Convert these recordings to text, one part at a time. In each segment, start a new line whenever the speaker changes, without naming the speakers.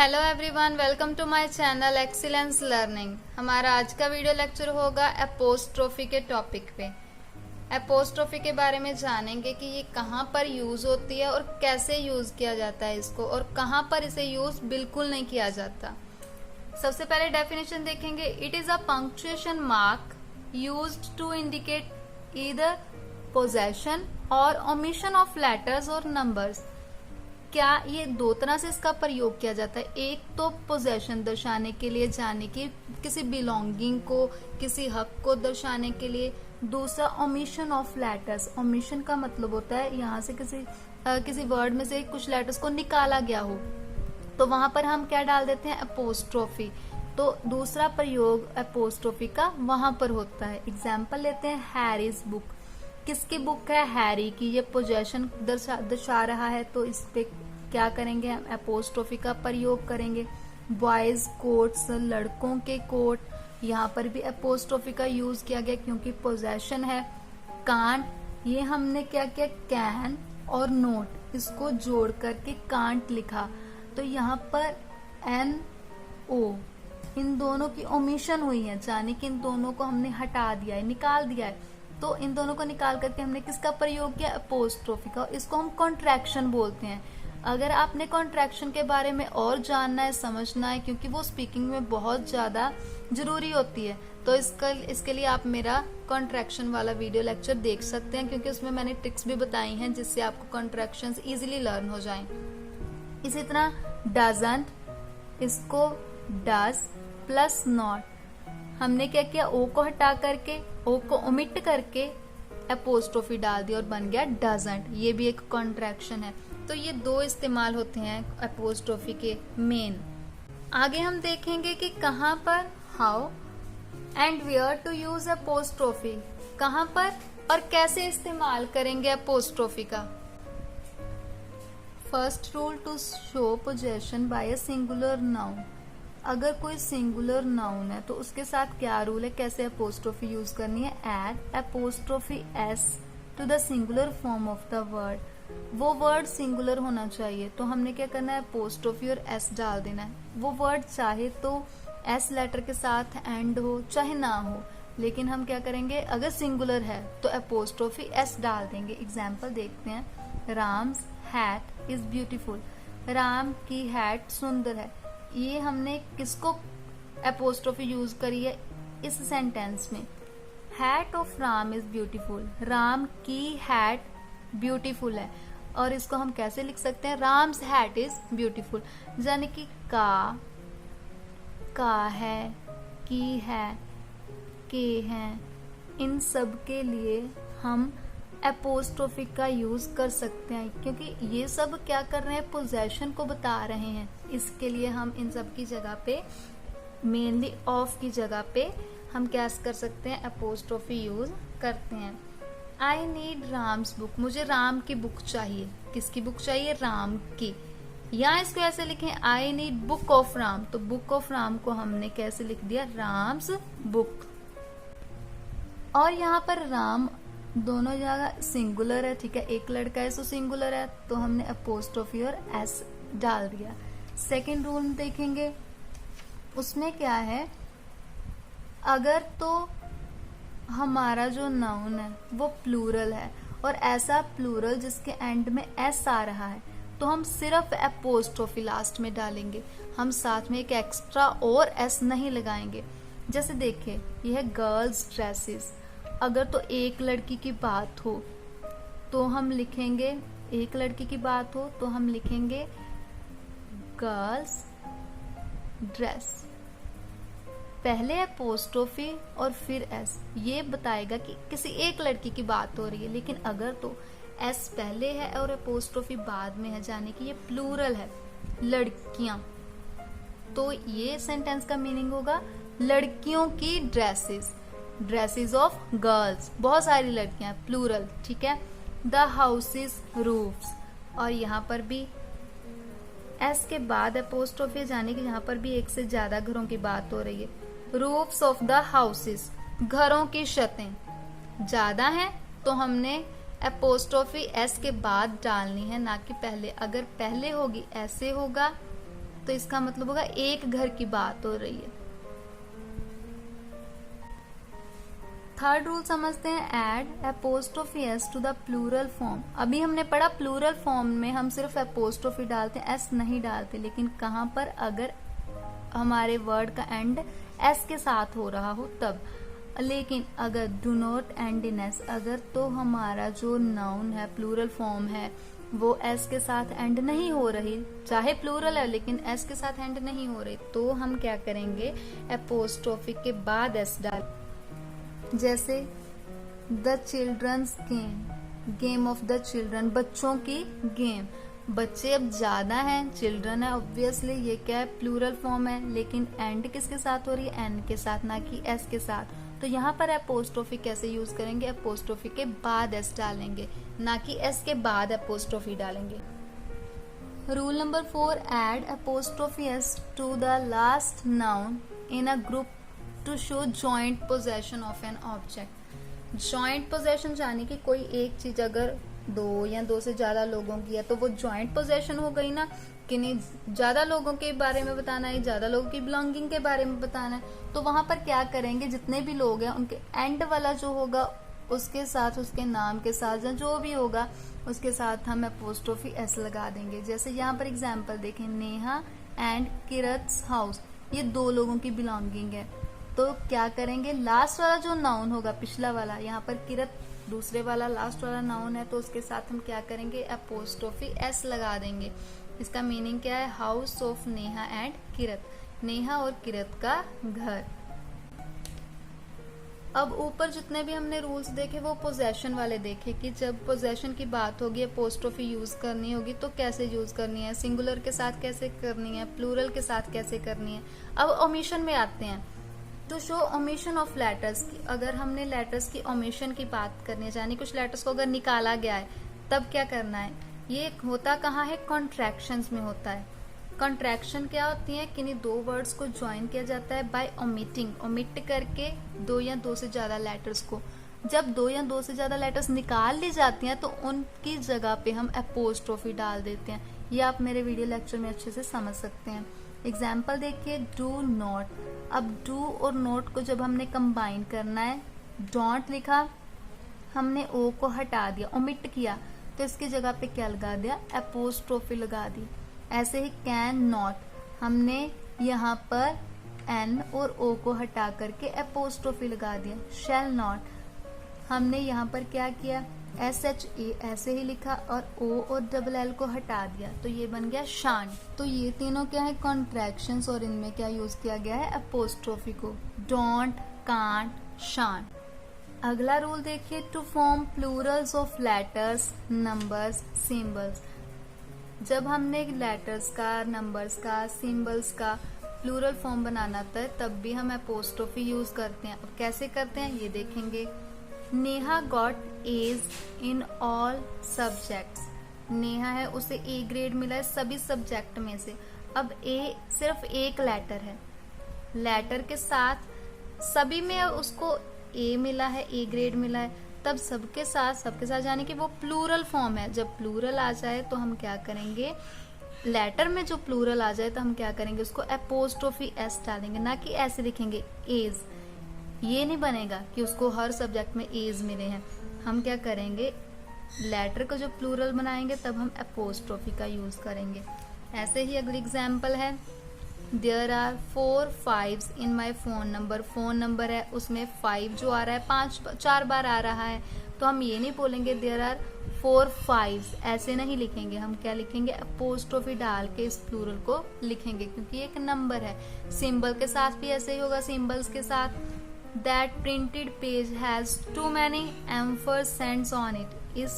Hello everyone, welcome to my channel excellence learning. हमारा आज का वीडियो लेक्चर होगा एपोस्ट्रोफी के टॉपिक पे। एपोस्ट्रोफी के बारे में जानेंगे कि ये कहाँ पर यूज होती है और कैसे यूज किया जाता है इसको, और कहाँ पर इसे यूज बिल्कुल नहीं किया जाता। सबसे पहले डेफिनेशन देखेंगे। It is a punctuation mark used to indicate either possession और ओमिशन ऑफ लेटर्स और नंबर्स। क्या ये दो तरह से इसका प्रयोग किया जाता है। एक तो पोजेशन दर्शाने के लिए, जाने की किसी बिलोंगिंग को, किसी हक को दर्शाने के लिए। दूसरा ओमिशन ऑफ लेटर्स। ओमिशन का मतलब होता है यहाँ से किसी वर्ड में से कुछ लेटर्स को निकाला गया हो, तो वहां पर हम क्या डाल देते हैं, एपोस्ट्रोफी। तो दूसरा प्रयोग एपोस्ट्रोफी का वहां पर होता है। एग्जाम्पल लेते हैं, हैरीज बुक। किसकी बुक है, हैरी की। ये पोजेशन दर्शा रहा है, तो इस पे क्या करेंगे, हम एपोस्ट्रोफी का प्रयोग करेंगे। बॉयज कोट्स, लड़कों के कोट, यहाँ पर भी एपोस्ट्रोफी का यूज किया गया क्योंकि पोजेशन है। कांट, ये हमने क्या किया, कैन और नोट, इसको जोड़ करके कांट लिखा, तो यहाँ पर एन ओ, इन दोनों की ओमिशन हुई है, यानी कि इन दोनों को हमने हटा दिया है, निकाल दिया है। तो इन दोनों को निकाल करके हमने किसका प्रयोग किया, एपोस्ट्रोफी का। इसको हम कॉन्ट्रैक्शन बोलते हैं। अगर आपने कॉन्ट्रैक्शन के बारे में और जानना है, समझना है, क्योंकि वो स्पीकिंग में बहुत ज्यादा जरूरी होती है, तो इसके लिए आप मेरा कॉन्ट्रैक्शन वाला वीडियो लेक्चर देख सकते हैं, क्योंकि उसमें मैंने ट्रिक्स भी बताई हैं जिससे आपको कॉन्ट्रैक्शंस इजीली लर्न हो जाएं। इसी तरह डजंट, इसको डज प्लस नॉट, हमने क्या किया, ओ को हटा करके, ओ को ओमिट करके एपोस्ट्रोफी डाल दी और बन गया डजंट। ये भी एक कॉन्ट्रैक्शन है। तो ये दो इस्तेमाल होते हैं एपोस्ट्रोफी के मेन। आगे हम देखेंगे कि कहाँ पर, how and where to use apostrophe, कहाँ पर और कैसे इस्तेमाल करेंगे एपोस्ट्रोफी का। First rule, to show possession by a singular noun. अगर कोई सिंगुलर नाउन है तो उसके साथ क्या रूल है, कैसे एपोस्ट्रोफी यूज करनी है। Add apostrophe s to the singular form of the word. वो वर्ड सिंगुलर होना चाहिए, तो हमने क्या करना है, एपोस्ट्रोफी और एस डाल देना है। वो वर्ड चाहे तो एस लेटर के साथ एंड हो, चाहे ना हो, लेकिन हम क्या करेंगे, अगर सिंगुलर है तो एपोस्ट्रोफी एस डाल देंगे। एग्जाम्पल देखते हैं, Ram's hat is beautiful. Ram की हैट सुंदर है। ये हमने किसको एपोस्ट्रोफी यूज करी है इस सेंटेंस में, hat off Ram is beautiful. Ram की हैट ब्यूटीफुल है, और इसको हम कैसे लिख सकते हैं, राम्स हैट इज ब्यूटीफुल। यानी कि का है, की है, के हैं, इन सब के लिए हम एपोस्ट्रोफी का यूज कर सकते हैं, क्योंकि ये सब क्या कर रहे हैं, पोजेशन को बता रहे हैं। इसके लिए हम इन सब की जगह पे, मेनली ऑफ की जगह पे, हम क्या कर सकते हैं, एपोस्ट्रोफी यूज करते हैं। आई नीड राम्स बुक, मुझे राम की बुक चाहिए। किसकी बुक चाहिए, राम की। या इसको ऐसे लिखें, I need book of Ram, तो बुक ऑफ राम को हमने कैसे लिख दिया, राम्स बुक। और यहाँ पर राम दोनों जगह सिंगुलर है, ठीक है, एक लड़का है सो सिंगुलर है, तो हमने एपोस्ट्रोफी और एस डाल दिया। सेकंड रूल देखेंगे, उसमें क्या है, अगर तो हमारा जो नाउन है वो प्लूरल है और ऐसा प्लूरल जिसके एंड में एस आ रहा है, तो हम सिर्फ एपोस्ट्रोफी लास्ट में डालेंगे, हम साथ में एक एक्स्ट्रा और एस नहीं लगाएंगे। जैसे देखिए, यह है गर्ल्स ड्रेसेस। अगर तो एक लड़की की बात हो तो हम लिखेंगे, एक लड़की की बात हो तो हम लिखेंगे गर्ल्स ड्रेस, पहले एपोस्ट्रोफी और फिर एस। ये बताएगा कि किसी एक लड़की की बात हो रही है। लेकिन अगर तो एस पहले है और एपोस्ट्रोफी बाद में है, जाने कि ये प्लूरल है, लड़कियां, तो ये सेंटेंस का मीनिंग होगा लड़कियों की ड्रेसेस, ड्रेसेस ऑफ गर्ल्स, बहुत सारी लड़कियां, प्लूरल, ठीक है। द हाउसेस रूफ्स, और यहाँ पर भी एस के बाद एपोस्ट्रोफी, जाने कि यहाँ पर भी एक से ज्यादा घरों की बात हो रही है। रूफ्स ऑफ द हाउसेस, घरों की छतें ज्यादा हैं, तो हमने एपोस्ट्रोफी एस के बाद डालनी है, ना कि पहले। अगर पहले होगी ऐसे होगा, तो इसका मतलब होगा एक घर की बात हो रही है। थर्ड रूल समझते हैं, add apostrophe s to the plural form. अभी हमने पढ़ा प्लूरल फॉर्म में हम सिर्फ एपोस्ट्रोफी डालते हैं, एस नहीं डालते, लेकिन कहाँ पर, अगर हमारे वर्ड का एंड एस के साथ हो रहा हो तब। लेकिन अगर do not and in S, अगर तो हमारा जो नाउन है प्लूरल फॉर्म है वो एस के साथ एंड नहीं हो रही, चाहे प्लूरल है लेकिन एस के साथ एंड नहीं हो रही, तो हम क्या करेंगे, एपोस्ट्रोफी के बाद एस डाल। जैसे the children's game, game of the children, बच्चों की गेम। बच्चे अब ज्यादा हैं, चिल्ड्रन है, ऑब्वियसली ये क्या है, प्लूरल फॉर्म है, लेकिन एंड किसके साथ हो रही है, एन के साथ, ना कि एस के साथ। तो यहाँ पर एपोस्ट्रोफी कैसे यूज करेंगे, एपोस्ट्रोफी के बाद एस डालेंगे, ना कि एस के बाद एपोस्ट्रोफी डालेंगे। Rule number 4, add apostrophe s to the last noun in a group to show joint possession of an object. Joint possession यानी कि कोई एक चीज अगर दो या दो से ज्यादा लोगों की है तो वो जॉइंट पोजेशन हो गई ना, कि नहीं ज्यादा लोगों के बारे में बताना है, ज्यादा लोगों की बिलोंगिंग के बारे में बताना है। तो वहां पर क्या करेंगे, जितने भी लोग हैं उनके एंड वाला जो होगा उसके साथ, उसके नाम के साथ या जो भी होगा उसके साथ हम एपोस्ट्रोफी एस लगा देंगे। जैसे यहाँ पर एग्जाम्पल देखें, नेहा एंड किरत्स हाउस, ये दो लोगों की बिलोंगिंग है। तो क्या करेंगे, लास्ट वाला जो नाउन होगा, पिछला वाला, यहाँ पर किरत दूसरे वाला लास्ट वाला नाउन है, तो उसके साथ हम क्या करेंगे, एपोस्ट्रोफी एस लगा देंगे। इसका मीनिंग क्या है, हाउस ऑफ नेहा एंड किरत, नेहा और किरत का घर। अब ऊपर जितने भी हमने रूल्स देखे वो पोजेशन वाले देखे, कि जब पोजेशन की बात होगी, एपोस्ट्रोफी यूज करनी होगी तो कैसे यूज करनी है, सिंगुलर के साथ कैसे करनी है, प्लूरल के साथ कैसे करनी है। अब ओमिशन में आते हैं, to show omission of letters. अगर हमने लेटर्स की ओमिशन की बात करनी है, यानी कुछ लेटर्स को अगर निकाला गया है तब क्या करना है, ये होता कहाँ है, कॉन्ट्रैक्शंस में होता है। कॉन्ट्रैक्शन क्या होती है, किन्हीं दो वर्ड्स को ज्वाइन किया जाता है बाय ओमिटिंग, ओमिट करके दो या दो से ज्यादा लेटर्स को। जब दो या दो से ज्यादा लेटर्स निकाल ली जाती हैं तो उनकी जगह पे हम एपोस्ट्रोफी डाल देते हैं। ये आप मेरे वीडियो लेक्चर में अच्छे से समझ सकते हैं। एग्जाम्पल देखिए, डू नॉट। अब डू और नॉट को जब हमने कंबाइन करना है, डोंट लिखा, हमने ओ को हटा दिया, ओमिट किया, तो इसकी जगह पे क्या लगा दिया, एपोस्ट्रोफी लगा दी। ऐसे ही कैन नॉट, हमने यहाँ पर एन और ओ को हटा करके एपोस्ट्रोफी लगा दिया। शैल नॉट, हमने यहाँ पर क्या किया, SHA ऐसे ही लिखा और O और डबल L को हटा दिया, तो ये बन गया शान। तो ये तीनों क्या है, कॉन्ट्रैक्शंस, और इनमें क्या यूज किया गया है, एपोस्ट्रोफी को। डोंट, कांट, शान। अगला रूल देखिए, to form plurals of letters, numbers, symbols. जब हमने लेटर्स का, नंबर्स का, सिंबल्स का प्लूरल फॉर्म बनाना था तब भी हम एपोस्ट्रोफी यूज करते हैं। अब कैसे करते हैं ये देखेंगे। Neha got A's in all subjects. Neha है, उसे ए ग्रेड मिला है सभी सब्जेक्ट में से। अब ए सिर्फ एक लेटर है, लेटर के साथ सभी में उसको ए मिला है, ए ग्रेड मिला है, तब सबके साथ यानी कि वो प्लूरल फॉर्म है। जब प्लूरल आ जाए तो हम क्या करेंगे, लेटर में जो प्लूरल आ जाए तो हम क्या करेंगे, उसको एपोस्ट्रोफी एस डालेंगे, ना कि ऐसे लिखेंगे एज। ये नहीं बनेगा कि उसको हर सब्जेक्ट में एज मिले हैं। हम क्या करेंगे, लेटर को जो प्लूरल बनाएंगे तब हम एपोस्ट्रोफी का यूज करेंगे। ऐसे ही अगली एग्जाम्पल है, there are 4 5s in my phone number. Phone number है, उसमें 5 जो आ रहा है 4 बार आ रहा है, तो हम ये नहीं बोलेंगे देयर आर 4 5s, ऐसे नहीं लिखेंगे। हम क्या लिखेंगे, एपोस्ट्रोफी डाल के इस प्लूरल को लिखेंगे, क्योंकि एक नंबर है। सिंबल के साथ भी ऐसे ही होगा, सिंबल्स के साथ that printed page has too many ampersands on it। इस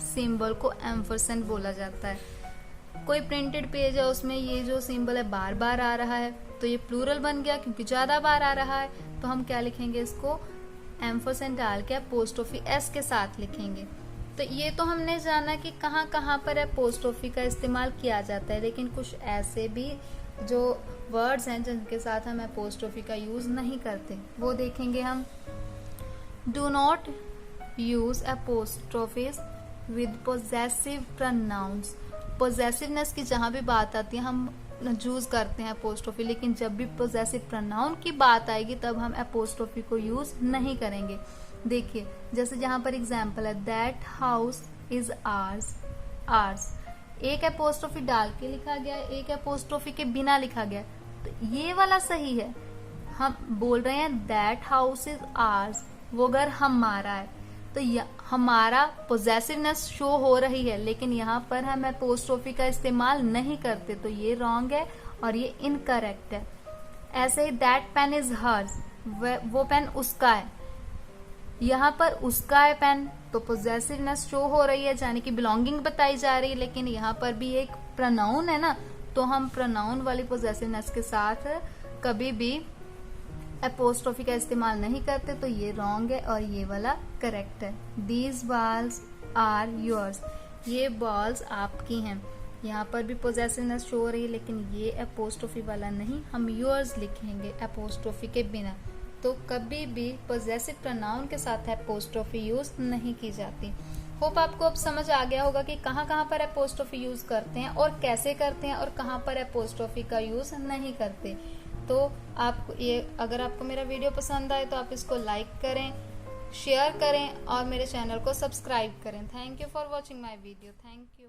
सिंबल को एम्परसेंड बोला जाता है। कोई प्रिंटेड पेज है, उसमें ये जो सिंबल है बार बार आ रहा है, तो ये प्लूरल बन गया क्योंकि ज्यादा बार आ रहा है। तो हम क्या लिखेंगे, इसको एम्परसेंड डाल के एपोस्ट्रोफी एस के साथ लिखेंगे। तो ये तो हमने जाना कि कहाँ कहाँ पर एपोस्ट्रोफी का इस्तेमाल किया जाता है, लेकिन कुछ ऐसे भी जो वर्ड्स हैं जिनके साथ हम एपोस्ट्रोफी का यूज नहीं करते, वो देखेंगे हम। Do not use apostrophes with possessive pronouns. Possessiveness की जहां भी बात आती है हम यूज करते हैं अपोस्ट्रोफी, लेकिन जब भी पोजेसिव प्रोनाउन की बात आएगी तब हम अपोस्ट्रोफी को यूज नहीं करेंगे। देखिए जैसे जहां पर एग्जाम्पल है, that house is ours. Ours एक अपोस्ट्रोफी डाल के लिखा गया है, एक अपोस्ट्रोफी के बिना लिखा गया है, तो ये वाला सही है। हम बोल रहे हैं दैट हाउस इज आर्स, वो घर हमारा है, तो हमारा पोजेसिवनेस शो हो रही है, लेकिन यहाँ पर हम अपोस्ट्रोफी का इस्तेमाल नहीं करते, तो ये रॉन्ग है और ये इनकरेक्ट है। ऐसे ही दैट पेन इज हर्स, वो पेन उसका है, यहाँ पर उसका है पेन, तो पोजेसिवनेस शो हो रही है, यानी कि बिलोंगिंग बताई जा रही है, लेकिन यहाँ पर भी एक प्रोनाउन है ना, तो हम प्रोनाउन वाली पोजेसिवनेस के साथ कभी भी अपोस्ट्रोफी का इस्तेमाल नहीं करते, तो ये रॉन्ग है और ये वाला करेक्ट है। दीज बॉल्स आर योर्स, ये बॉल्स आपकी हैं, यहाँ पर भी पोजेसिवनेस शो हो रही है, लेकिन ये अपोस्ट्रोफी वाला नहीं, हम योर्स लिखेंगे अपोस्ट्रोफी के बिना। तो कभी भी पोजेसिव प्रोनाउन के साथ अपोस्ट्रोफी यूज नहीं की जाती। होप आपको अब समझ आ गया होगा कि कहाँ पर अपोस्ट्रोफी यूज करते हैं और कैसे करते हैं और कहाँ पर अपोस्ट्रोफी का यूज नहीं करते। तो आपको ये, अगर आपको मेरा वीडियो पसंद आए तो आप इसको लाइक करें, शेयर करें और मेरे चैनल को सब्सक्राइब करें। Thank you for watching my video. Thank you.